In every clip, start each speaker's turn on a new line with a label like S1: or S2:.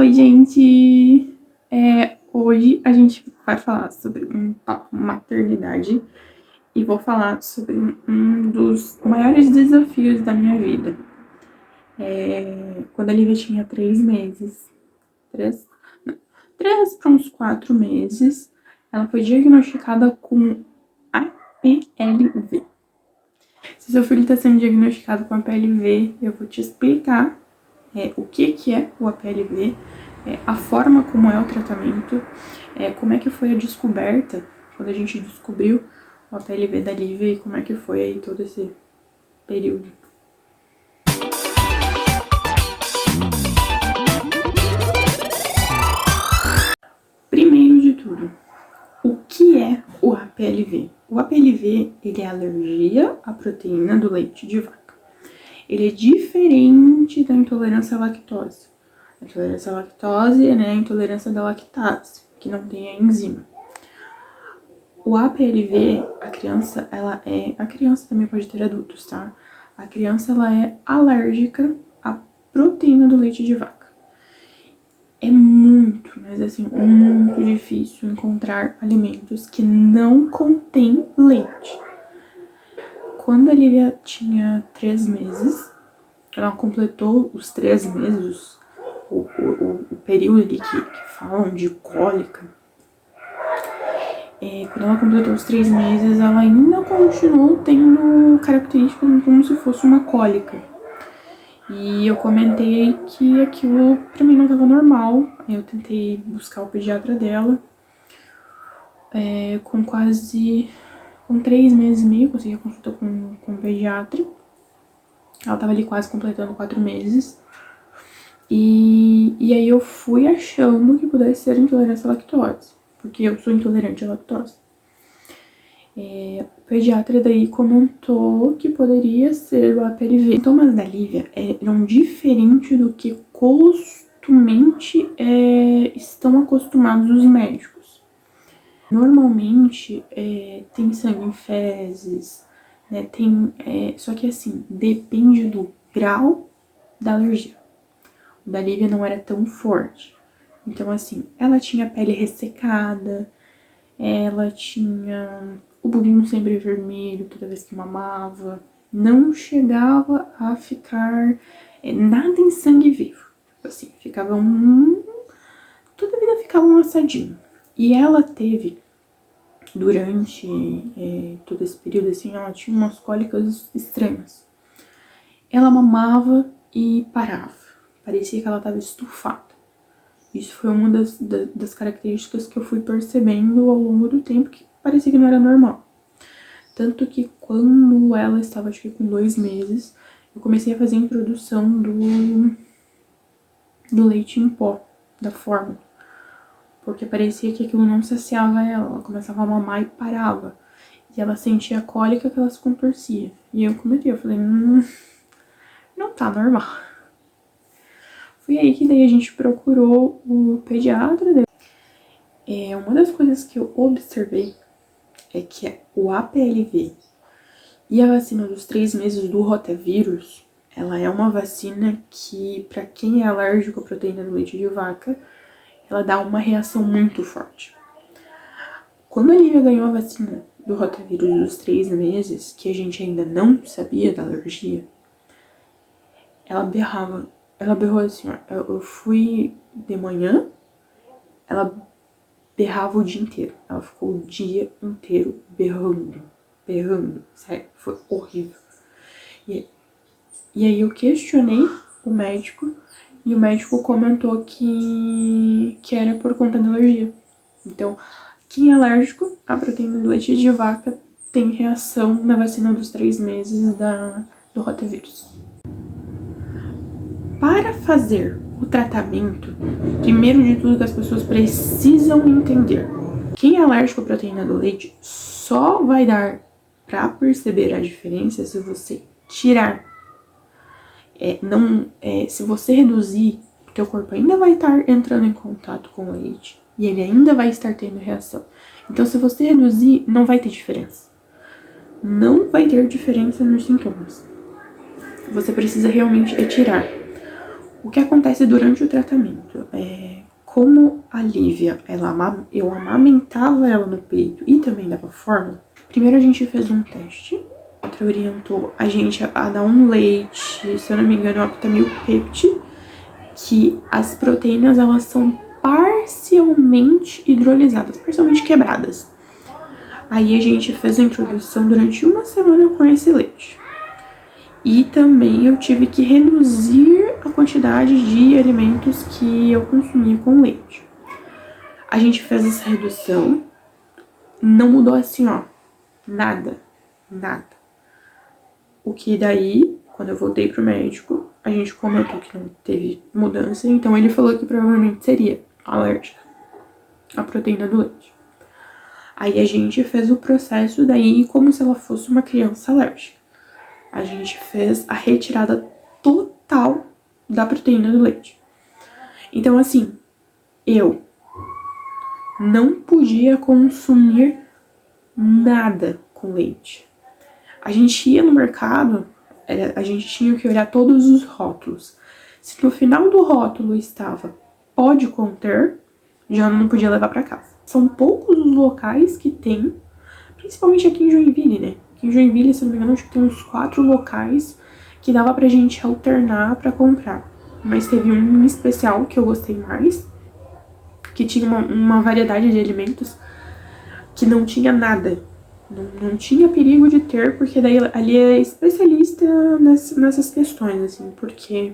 S1: Oi, gente! Hoje a gente vai falar sobre um papo maternidade e vou falar sobre um dos maiores desafios da minha vida. Quando a Lívia tinha 3 meses, 3 para uns 4 meses, ela foi diagnosticada com APLV. Se seu filho está sendo diagnosticado com APLV, eu vou te explicar o que é o APLV, a forma como é o tratamento, como é que foi a descoberta, quando a gente descobriu o APLV da Lívia e como é que foi aí todo esse período. Primeiro de tudo, o que é o APLV? O APLV, ele é alergia à proteína do leite de vaca. Ele é diferente da intolerância à lactose. A intolerância à lactose é a intolerância da lactase, que não tem a enzima. O APLV, a criança também pode ter adultos, tá? A criança, ela é alérgica à proteína do leite de vaca. É muito, mas assim, muito difícil encontrar alimentos que não contêm leite. Quando a Lívia tinha 3 meses, ela completou os 3 meses, o período ali que falam de cólica. Quando ela completou os 3 meses, ela ainda continuou tendo características como se fosse uma cólica. E eu comentei que aquilo pra mim não tava normal. Eu tentei buscar o pediatra dela. Com 3 meses e meio, consegui a consulta com o pediatra. Ela tava ali quase completando 4 meses. E aí eu fui achando que pudesse ser intolerância à lactose, porque eu sou intolerante à lactose. O pediatra daí comentou que poderia ser o APLV. Os sintomas da Lívia eram diferentes do que costumemente estão acostumados os médicos. Normalmente tem sangue em fezes, né? Só que assim, depende do grau da alergia. O da Lívia não era tão forte. Então, assim, ela tinha a pele ressecada, ela tinha o bumbum sempre vermelho toda vez que mamava, não chegava a ficar nada em sangue vivo. Assim, ficava toda a vida ficava um assadinho. E ela teve, durante todo esse período, assim, ela tinha umas cólicas extremas. Ela mamava e parava. Parecia que ela estava estufada. Isso foi uma das características que eu fui percebendo ao longo do tempo, que parecia que não era normal. Tanto que quando ela estava, acho que com 2 meses, eu comecei a fazer a introdução do leite em pó, da fórmula. Porque parecia que aquilo não saciava ela. Ela começava a mamar e parava. E ela sentia a cólica que ela se contorcia. E eu comentei, eu falei, não tá normal. Foi aí que daí a gente procurou o pediatra. Uma das coisas que eu observei é que o APLV e a vacina dos 3 meses do rotavírus, ela é uma vacina que, para quem é alérgico à proteína do leite de vaca, ela dá uma reação muito forte. Quando a Lívia ganhou a vacina do rotavírus dos 3 meses, que a gente ainda não sabia da alergia, ela berrava. Ela berrou assim, ó. Eu fui de manhã, ela berrava o dia inteiro. Ela ficou o dia inteiro berrando. Sério, foi horrível. E aí eu questionei o médico, e o médico comentou que era por conta da alergia. Então, quem é alérgico à proteína do leite de vaca tem reação na vacina dos 3 meses do rotavírus. Para fazer o tratamento, primeiro de tudo que as pessoas precisam entender, quem é alérgico à proteína do leite só vai dar para perceber a diferença se você tirar. Se você reduzir, o teu corpo ainda vai estar entrando em contato com o leite e ele ainda vai estar tendo reação. Então, se você reduzir, não vai ter diferença. Não vai ter diferença nos sintomas. Você precisa realmente tirar. O que acontece durante o tratamento? Como a Lívia, eu amamentava ela no peito e também dava fórmula, primeiro a gente fez um teste, outra orientou a gente a dar um leite, se eu não me engano, Aptamil Pept, que as proteínas, elas são parcialmente hidrolisadas, parcialmente quebradas. Aí a gente fez a introdução durante uma semana com esse leite. E também eu tive que reduzir a quantidade de alimentos que eu consumia com leite. A gente fez essa redução, não mudou assim, ó, nada. O que daí, quando eu voltei pro médico, a gente comentou que não teve mudança, então ele falou que provavelmente seria alérgica à proteína do leite. Aí a gente fez o processo daí como se ela fosse uma criança alérgica. A gente fez a retirada total da proteína do leite. Então, assim, eu não podia consumir nada com leite. A gente ia no mercado, a gente tinha que olhar todos os rótulos. Se no final do rótulo estava pode conter, já não podia levar para casa. São poucos os locais que tem, principalmente aqui em Joinville, né? Aqui em Joinville, se não me engano, acho que tem uns 4 locais que dava pra gente alternar pra comprar. Mas teve um em especial que eu gostei mais, que tinha uma variedade de alimentos que não tinha nada. Não tinha perigo de ter, porque daí ali é especialista nessas questões, assim, porque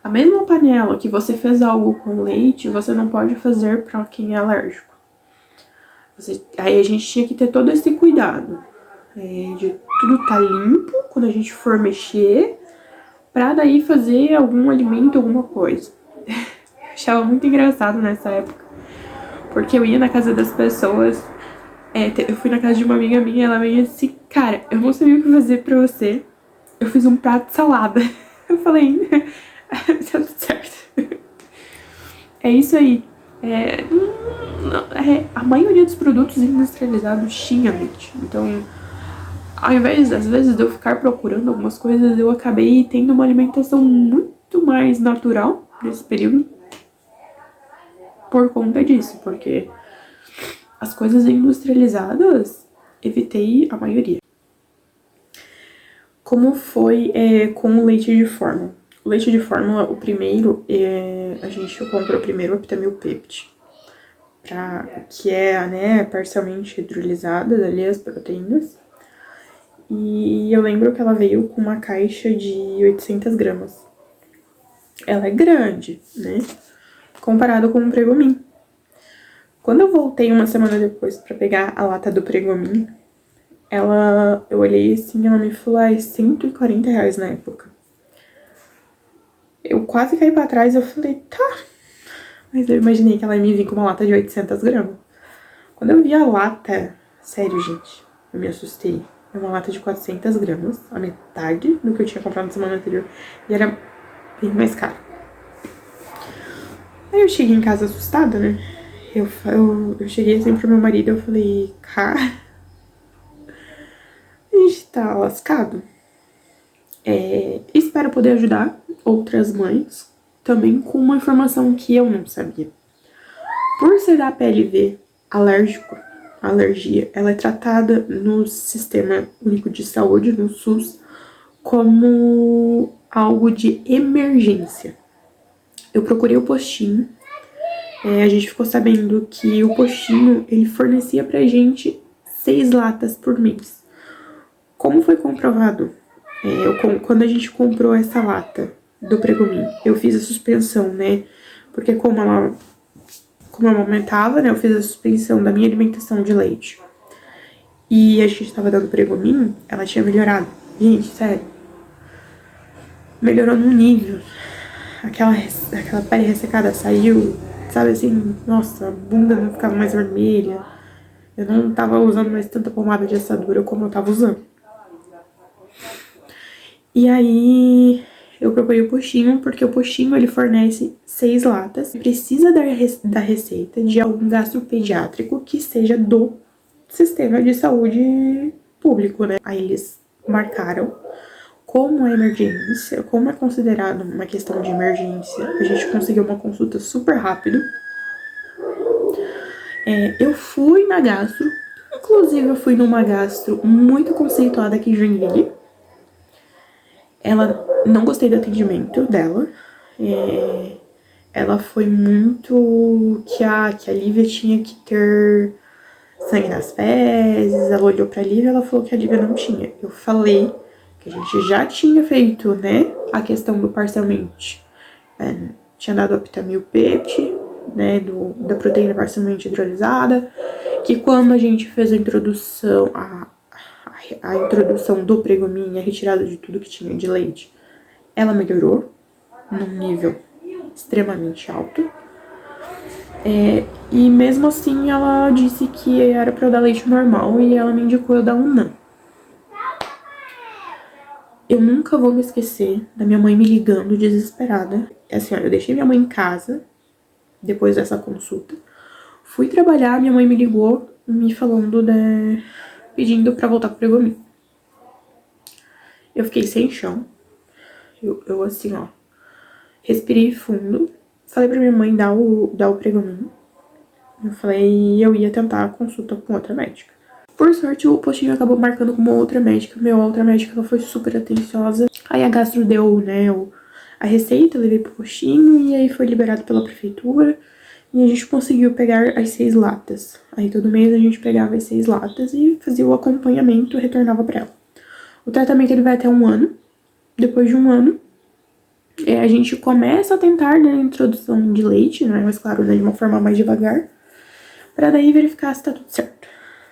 S1: a mesma panela que você fez algo com leite, você não pode fazer pra quem é alérgico. Aí a gente tinha que ter todo esse cuidado. De tudo tá limpo quando a gente for mexer, pra daí fazer algum alimento, alguma coisa. Achava muito engraçado nessa época, porque eu ia na casa das pessoas, eu fui na casa de uma amiga minha, ela veio assim, cara, eu não sabia o que fazer pra você, eu fiz um prato de salada. Eu falei, tá tudo certo. É isso aí. A maioria dos produtos industrializados tinha leite, então ao invés, às vezes, de eu ficar procurando algumas coisas, eu acabei tendo uma alimentação muito mais natural nesse período por conta disso, porque as coisas industrializadas, evitei a maioria. Como foi com o leite de fórmula? O leite de fórmula, o primeiro, a gente comprou primeiro o Aptamil Pept, que é, né, parcialmente hidrolisadas ali as proteínas. E eu lembro que ela veio com uma caixa de 800 gramas. Ela é grande, né? Comparado com o Pregomin. Quando eu voltei uma semana depois pra pegar a lata do Pregomin, eu olhei assim, ela me falou, R$140 na época. Eu quase caí pra trás, eu falei, tá. Mas eu imaginei que ela ia me vir com uma lata de 800 gramas. Quando eu vi a lata, sério, gente, eu me assustei. É uma lata de 400 gramas, a metade do que eu tinha comprado na semana anterior. E era bem mais caro. Aí eu cheguei em casa assustada, né? Eu cheguei assim pro meu marido, eu falei, cara, a gente tá lascado. Espero poder ajudar outras mães também com uma informação que eu não sabia. Por ser da PLV alergia, ela é tratada no Sistema Único de Saúde, no SUS, como algo de emergência. Eu procurei o postinho, a gente ficou sabendo que o postinho, ele fornecia pra gente 6 latas por mês. Como foi comprovado? Quando a gente comprou essa lata do Pregomin, eu fiz a suspensão, né? Porque como eu amamentava, né? Eu fiz a suspensão da minha alimentação de leite. E a gente tava dando Pregomin, ela tinha melhorado. Gente, sério. Melhorou num nível. Aquela pele ressecada saiu, sabe assim? Nossa, a bunda não ficava mais vermelha. Eu não tava usando mais tanta pomada de assadura como eu tava usando. E aí eu procurei o postinho, porque o postinho ele fornece 6 latas. Precisa da receita de algum gastropediátrico que seja do sistema de saúde público, né? Aí eles marcaram como é emergência, como é considerado uma questão de emergência, a gente conseguiu uma consulta super rápido. Eu fui na gastro, inclusive eu fui numa gastro muito conceituada aqui em Joinville. Ela, não gostei do atendimento dela. Ela foi muito que a Lívia tinha que ter sangue nas fezes. Ela olhou pra Lívia e ela falou que a Lívia não tinha. Eu falei que a gente já tinha feito, né, a questão do parcialmente. Tinha dado Aptamil PET, né, da proteína parcialmente hidrolisada, que quando a gente fez a introdução, a introdução do Pregomin, a retirada de tudo que tinha de leite, ela melhorou num nível extremamente alto. E mesmo assim ela disse que era pra eu dar leite normal e ela me indicou eu dar um NAN. Eu nunca vou me esquecer da minha mãe me ligando desesperada. Assim, olha, eu deixei minha mãe em casa depois dessa consulta. Fui trabalhar, minha mãe me ligou me falando, né, pedindo pra voltar pro Pregomin. Eu fiquei sem chão. Eu assim, ó, respirei fundo. Falei pra minha mãe dar o Pregomin. Eu falei, eu ia tentar a consulta com outra médica. Por sorte, o postinho acabou marcando com uma outra médica. A outra médica ela foi super atenciosa. Aí a gastro deu, né, a receita, eu levei pro postinho e aí foi liberado pela prefeitura. E a gente conseguiu pegar as 6 latas. Aí todo mês a gente pegava as 6 latas e fazia o acompanhamento e retornava pra ela. O tratamento ele vai até 1 ano. Depois de 1 ano, a gente começa a tentar, né, a introdução de leite, né, mas claro, né, de uma forma mais devagar, pra daí verificar se tá tudo certo.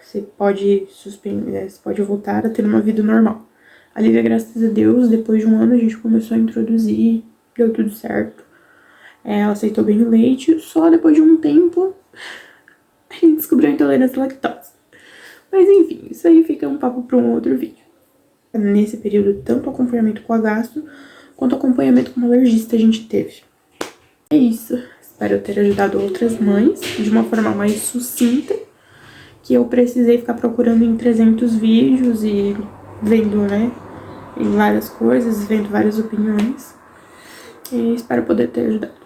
S1: Você pode suspender, você pode voltar a ter uma vida normal. A Lívia, graças a Deus, depois de 1 ano a gente começou a introduzir, deu tudo certo. Ela aceitou bem o leite, só depois de um tempo a gente descobriu a intolerância à lactose. Mas enfim, isso aí fica um papo para um outro vídeo. Nesse período, tanto acompanhamento com a gastro, quanto acompanhamento com o alergista a gente teve. É isso. Espero ter ajudado outras mães de uma forma mais sucinta, que eu precisei ficar procurando em 300 vídeos e vendo, né, em várias coisas, vendo várias opiniões. E espero poder ter ajudado.